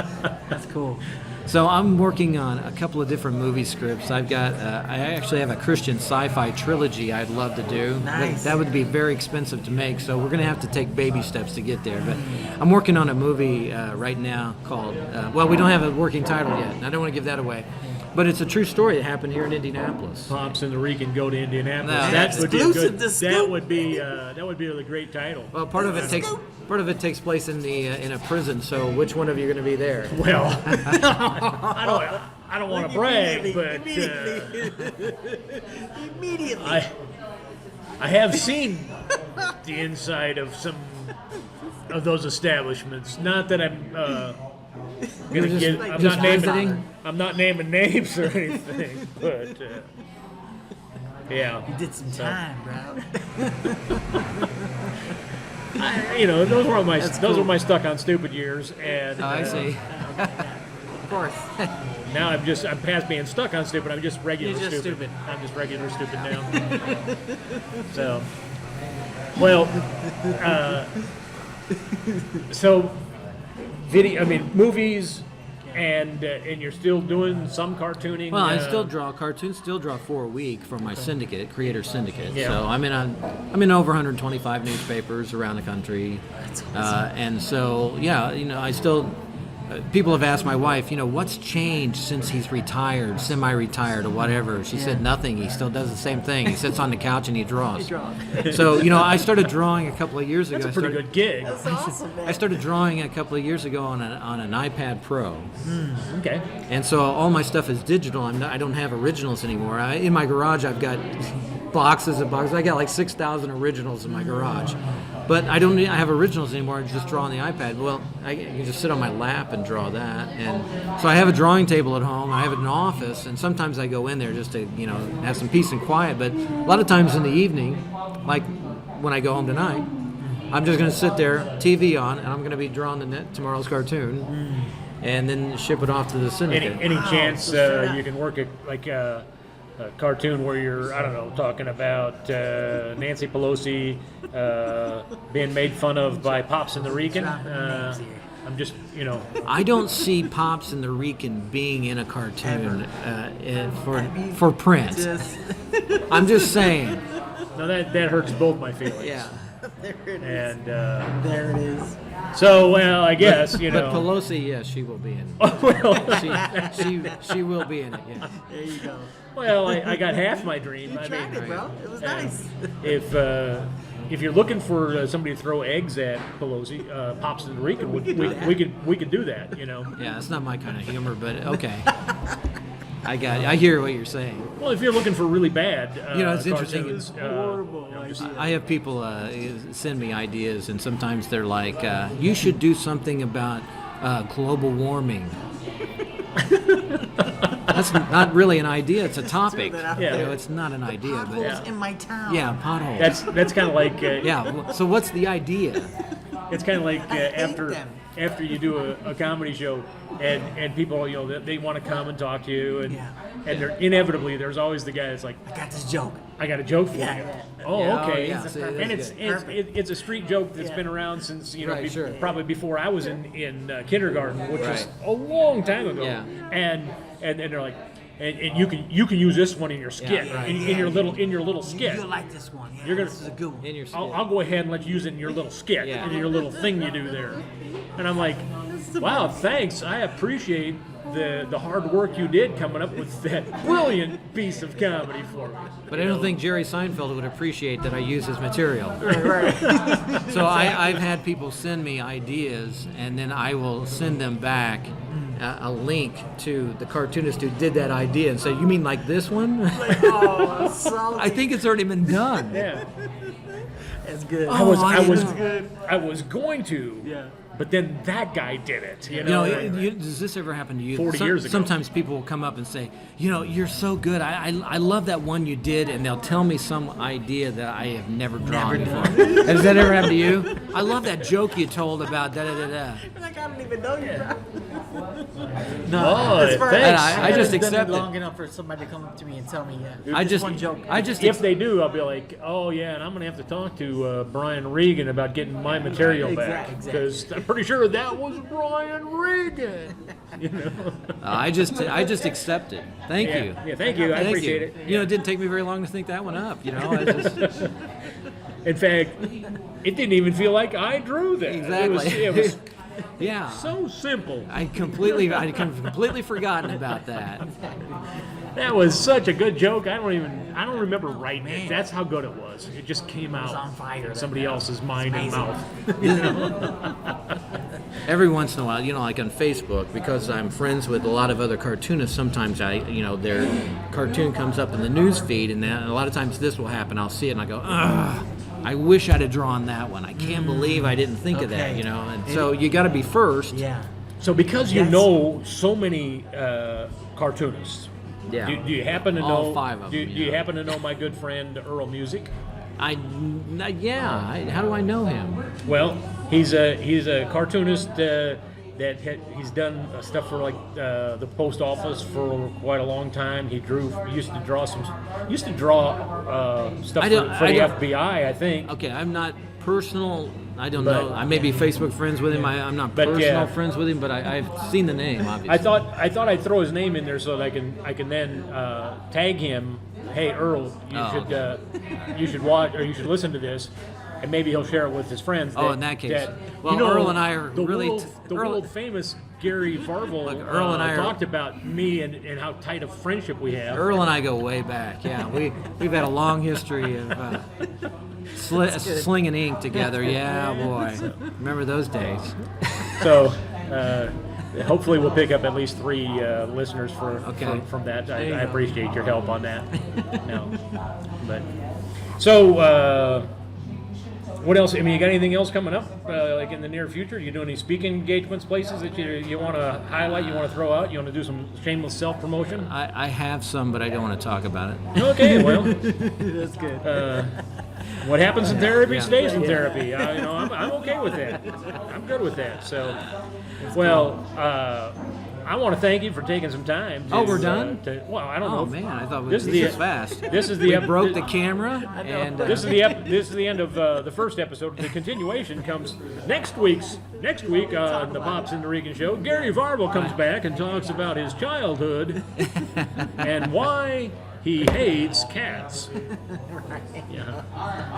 That's cool. So I'm working on a couple of different movie scripts. I actually have a Christian sci-fi trilogy I'd love to do. Nice. That would be very expensive to make, so we're going to have to take baby steps to get there. But I'm working on a movie right now called, we don't have a working title yet, and I don't want to give that away. But it's a true story that happened here in Indianapolis. Pops and the Rican go to Indianapolis. No, that would be a exclusive good. to Scoop. That would be a great title. Well, part of it takes place in a prison. So which one of you are going to be there? Well, I don't want to brag, but Immediately. I have seen the inside of some of those establishments. Not that I'm gonna just- get. just visiting? I'm not naming names or anything, but yeah. You did some time, bro. Those were my stuck on stupid years, and Oh, I see. Of course. now I'm past being stuck on stupid. I'm just regular You're just stupid. stupid. I'm just regular stupid now. So, well, movies, and you're still doing some cartooning. Well, I still draw cartoons. Still draw 4 a week for my syndicate, Creator Syndicate. Yeah. So I'm in over 125 newspapers around the country. That's awesome. And so I still. People have asked my wife, what's changed since he's retired, semi-retired, or whatever. She said nothing. He still does the same thing. He sits on the couch and he draws. So I started drawing a couple of years ago. That's a pretty good gig. That's awesome, man. I started drawing a couple of years ago on an iPad Pro. Okay. And so all my stuff is digital. I don't have originals anymore. In my garage, I've got boxes and boxes. I got like 6,000 originals in my garage. But I have originals anymore. I just draw on the iPad. Well, I can just sit on my lap and draw that. And so I have a drawing table at home. I have it in an office, and sometimes I go in there just to have some peace and quiet. But a lot of times in the evening, like when I go home tonight, I'm just going to sit there, TV on, and I'm going to be drawing tomorrow's cartoon, and then ship it off to the syndicate. Any chance you can work a cartoon where you're, I don't know, talking about Nancy Pelosi being made fun of by Pops and the Rican? I'm just, you know. I don't see Pops and the Rican being in a cartoon for print. I'm just saying. No, that hurts both my feelings. Yeah. There it is. And There it is. so, well, I guess, you But know. Pelosi, yes, she will be in it. well, She will be in it, yeah. There you go. well, I got half my dream. You I tried mean, it, bro. It was nice. if you're looking for somebody to throw eggs at, Pelosi, Pops and Rican, we could do that, you know. Yeah, it's not my kind of humor, but okay. I got it. I hear what you're saying. Well, if you're looking for really bad, You know, it's interesting. cartoons, Horrible just- idea. I have people send me ideas, and sometimes they're like, "You should do something about global warming." That's not really an idea; it's a topic. that out Yeah. You know, it's not an idea, but Potholes in my town. yeah, potholes. that's kind of like Yeah. So what's the idea? it's kind of like hate after them. after you do a comedy show and people, you know, they want to come and talk to you and Yeah. and they're, inevitably there's always the guy that's like, I got this joke. I got a joke for Yeah, you. yeah. Oh, Yeah, okay. oh, yeah. See, that's And it's good. it's a street joke that's Yeah. been around since, you know, Right, sure. probably before I was in kindergarten, which was Right. a long time ago. Yeah. And they're like, and you can use this one in your skit, right. in your little skit. You'll like this one. Yeah, You're gonna- this is a good one. In your I'll go ahead and let you use it in your little skit, Yeah. in your little thing you do there. And I'm like, wow, thanks. I appreciate the hard work you did coming up with that brilliant piece of comedy for me. But I don't think Jerry Seinfeld would appreciate that I use his material. Right. So I've had people send me ideas, and then I will send them back a link to the cartoonist who did that idea and say, "You mean like this one?" Oh, salty. I think it's already been done. Yeah. That's good. Oh, I was going to. Yeah. But then that guy did it. You You know. know, does this ever happen to you? 40 years ago. Sometimes people will come up and say, "You know, you're so good. I love that one you did," and they'll tell me some idea that I have never drawn before. Has that ever happened to you? I love that joke you told about da da da da. Like, I don't even know you, bro. Oh, as far thanks. as I just haven't done accept it it. long enough for somebody to come up to me and tell me, yeah. I Just just one joke. If they do, I'll be like, oh yeah, and I'm gonna have to talk to Brian Regan about getting my material back Exactly. because I'm pretty sure that was Brian Regan. You know. I just accept it. Thank Yeah. you. Yeah, thank you. I Thank appreciate you. it. You know, it didn't take me very long to think that one up. You know, I just, In fact, it didn't even feel like I drew that. Exactly. It was yeah. so simple. I completely forgotten about that. That was such a good joke. I don't remember writing it. That's how good it was. It just came out on fire, of somebody else's mind and amazing. mouth. Every once in a while, you know, like on Facebook, because I'm friends with a lot of other cartoonists, sometimes their cartoon comes up in the news feed, and then a lot of times this will happen. I'll see it and I go, ugh, I wish I'd have drawn that one. I can't believe I didn't think of that, Okay. you know. And so you got to be first. Yeah. So because you Yes. know so many cartoonists, Yeah. do you happen to All know? 5 of do, them, do you yeah. happen to know my good friend Earl Music? How do I know him? Well, he's a cartoonist he's done stuff for like the post office for quite a long time. He used to draw stuff I for don't- the I don't- FBI, I think. Okay, I'm not personal. I don't But- know. I may be Facebook friends with him. I'm not But, personal yeah. friends with him, but I've seen the name. Obviously. I thought I'd throw his name in there so that I can then tag him. Hey Earl, you should watch or you should listen to this, and maybe he'll share it with his friends. Oh, in that case. Well, Earl and I are really world famous Gary Varvel. Look, Earl and I are- talked about me and how tight a friendship we have. Earl and I go way back. Yeah, we've had a long history of slinging ink together. Yeah, boy, remember those days? So. Hopefully we'll pick up at least 3 listeners from that. I appreciate your help on that. No, but so what else? I mean, you got anything else coming up like in the near future? You doing any speaking engagements, places that you want to highlight? You want to throw out? You want to do some shameless self promotion? I have some, but I don't want to talk about it. Okay, well, That's good. what happens in therapy Yeah. stays in therapy. I'm okay with that. I'm good with that. So, well, I want to thank you for taking some time. To, Oh, we're done? Well, I don't know. Oh man, I thought This this is was the- fast. This is the we ep- broke the camera, and This is the end of the first episode. The continuation comes next week on the Pops and the Rican show. Gary Varvel comes back and talks about his childhood and why he hates cats. Yeah.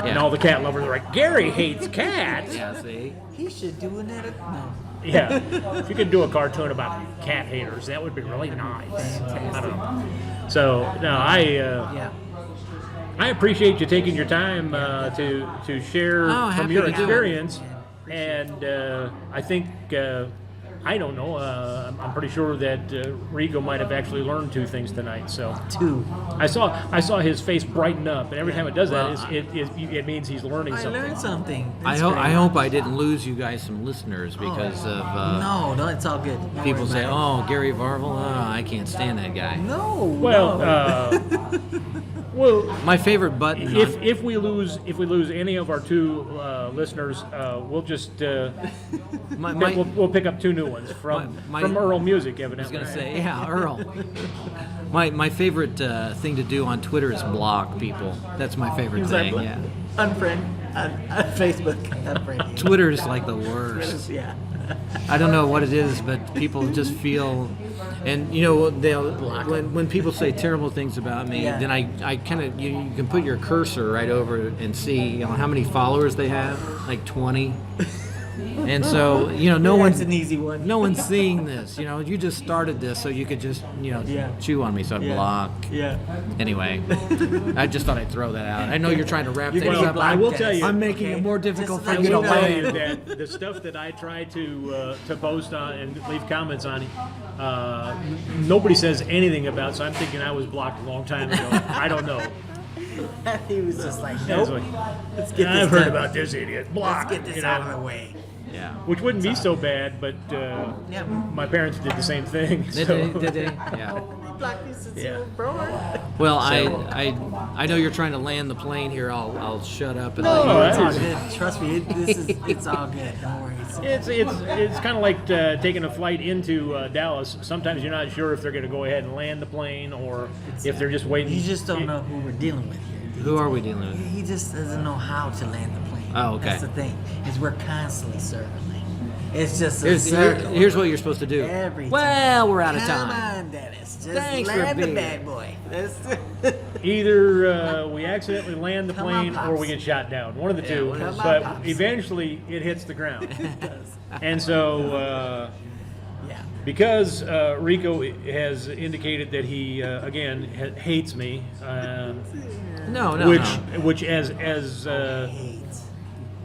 And all the cat lovers are like, Gary hates cats. yeah. See, He should do an edit. No. Yeah. If you could do a cartoon about cat haters, that would be really nice. I don't know. So no, Yeah. I appreciate you taking your time to share Oh, from happy your to do it. experience, and I think I don't know. I'm pretty sure that Rico might have actually learned 2 things tonight. So 2. I saw his face brighten up, and every time it does that, it means he's learning I something. learned something. I That's hope great. I hope I didn't lose you guys some listeners because of No, it's all good. Don't people worry say, about "Oh, Gary Varvel, I can't stand that guy." it. No. Well, no. well. My favorite button. If we lose any of our 2 listeners, we'll just we'll pick up 2 new ones from Earl Music, I was evidently. gonna say, yeah, Earl. My favorite thing to do on Twitter is block people. That's my favorite He's like, thing. Yeah. Unfriend on Facebook. Unfriend you. Twitter is like the worst. Yeah. I don't know what it is, but people just feel, and you know, when people say terrible things about me, Yeah. then I kind of you can put your cursor right over it and see how many followers they have, like 20. And so, no That's an easy one. no one's seeing this. You just started this, so you could just, Yeah. chew on me. So I Yeah. block. Yeah. Anyway, I just thought I'd throw that out. I know you're trying to wrap You're things gonna up. get I will blocked, tell guys. you. I'm making it more difficult Just for let you to you I'll know. tell learn. you that the stuff that I try to post on and leave comments on, nobody says anything about. So I'm thinking I was blocked a long time ago. I don't know. He was just like, That's nope. what- Let's get this I've heard done. about this idiot. Blocked. Let's get this you know, out of the way. Yeah. which wouldn't be so bad, but Yeah. my parents did the same thing. Did so- they? Did they? Yeah. Block this is Yeah. bro. Well, I know you're trying to land the plane here. I'll shut up and No, let you. It's all that's- good. Trust me, it's all good. Don't worry. It's kind of like taking a flight into Dallas. Sometimes you're not sure if they're going to go ahead and land the plane or if they're just waiting. You just don't know who we're dealing with here. Who are we dealing with? He just doesn't know how to land the plane. Oh, okay. That's the thing. Is we're constantly circling. It's just a Here's, circle. here's what you're supposed to do. Every Well, time. we're out of Come time. on, Dennis. Just Thanks for land the being bad boy. Either we accidentally land the Come on, plane or we Pops. get shot down. One of the two. one of those. But Come on, Pops. eventually it hits the ground. And so Yeah. because Rico has indicated that he again hates me, No, no, which no. which as Hates.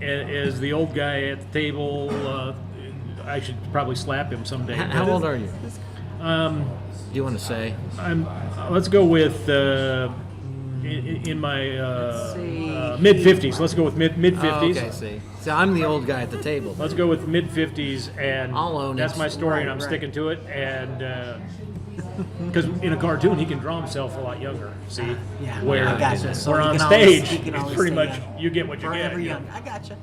as the old guy at the table, I should probably slap him someday. How old are you? Do you want to say? Let's go with in my mid 50s. Let's go with mid 50s. Oh, okay, see. So I'm the old guy at the table. Let's go with mid 50s, and I'll own that's it. my story, and I'm Right. sticking to it. And because in a cartoon he can draw himself a lot younger. See, Yeah, where I gotcha. So where he on can always- stage he can it's always pretty stay much young. you get what you Forever get. young. I gotcha.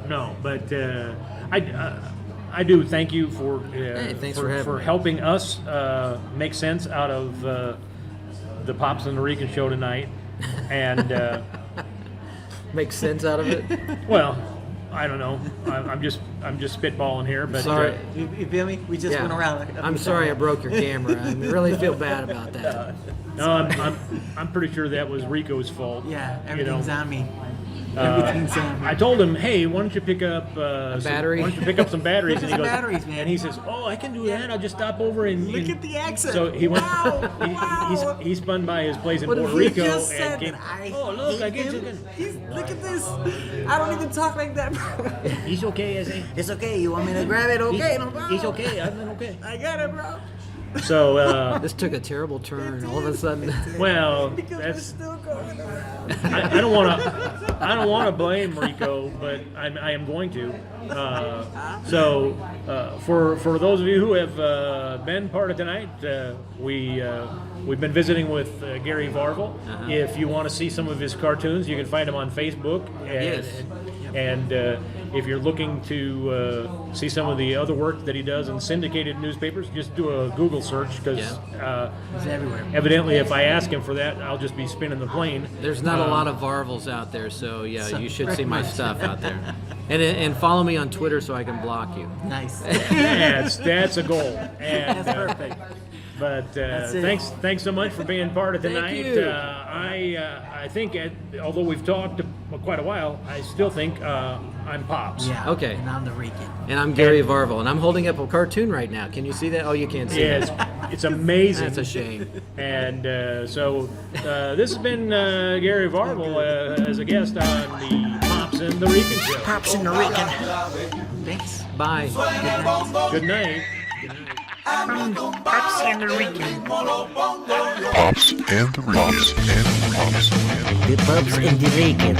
No, but I do thank you for thanks for having me. helping us make sense out of the Pops and the Rican show tonight, and Make sense out of it? well, I don't know. I'm just spitballing here, but Sorry. You feel me? We just Yeah. went around. I'm sorry I broke your camera. I really feel bad about that. no, I'm pretty sure that was Rico's fault. Yeah, you know. everything's on me. Everything's on me. I told him, hey, why don't you pick up battery? why don't you pick up some batteries? And he Some goes, batteries, man. and he says, oh, I can do that. I'll just stop over and Look at the accent. So he went. Wow, wow. He spun by his place in What Puerto he Rico just and said came. that I Oh, look, hate I get you. him. Look at this. I don't even talk like that, bro. He's okay, I say. It's okay. You want me to grab it? Okay, no problem. He's okay. I'm okay. I got it, bro. So, This took a terrible turn all of a sudden. well, Because we're that's. still going around. I don't want to. I don't want to blame Rico, but I am going to. For those of you who have been part of tonight, we've been visiting with Gary Varvel. If you want to see some of his cartoons, you can find him on Facebook. And, Yes. and if you're looking to see some of the other work that he does in syndicated newspapers, just do a Google search because It's everywhere. evidently, if I ask him for that, I'll just be spinning the plane. There's not a lot of Varvels out there, so yeah, So you should see my much. stuff out there. And follow me on Twitter so I can block you. Nice. That's a goal. And, That's perfect. But it. thanks so much for being part of Thank tonight. you. I think, although we've talked quite a while, I still think I'm Pops. Yeah. Okay. And I'm the Rican. And I'm Gary Varvel, and I'm holding up a cartoon right now. Can you see that? Oh, you can't see Yeah, it. it's amazing. That's a shame. And so this has been Gary Varvel as a guest on the Pops and the Rican show. Pops and the Rican. Thanks. Bye. Good night. Pops and the Rican. Pops and the Pops and Pops and The Pops and the Rican.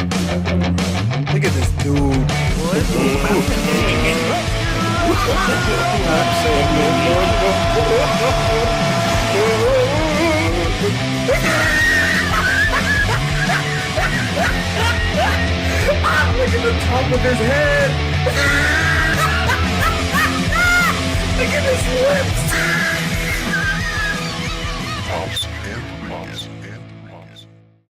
Look at this dude. Pops and the Rican. Look at the top of his head. Look at his lips.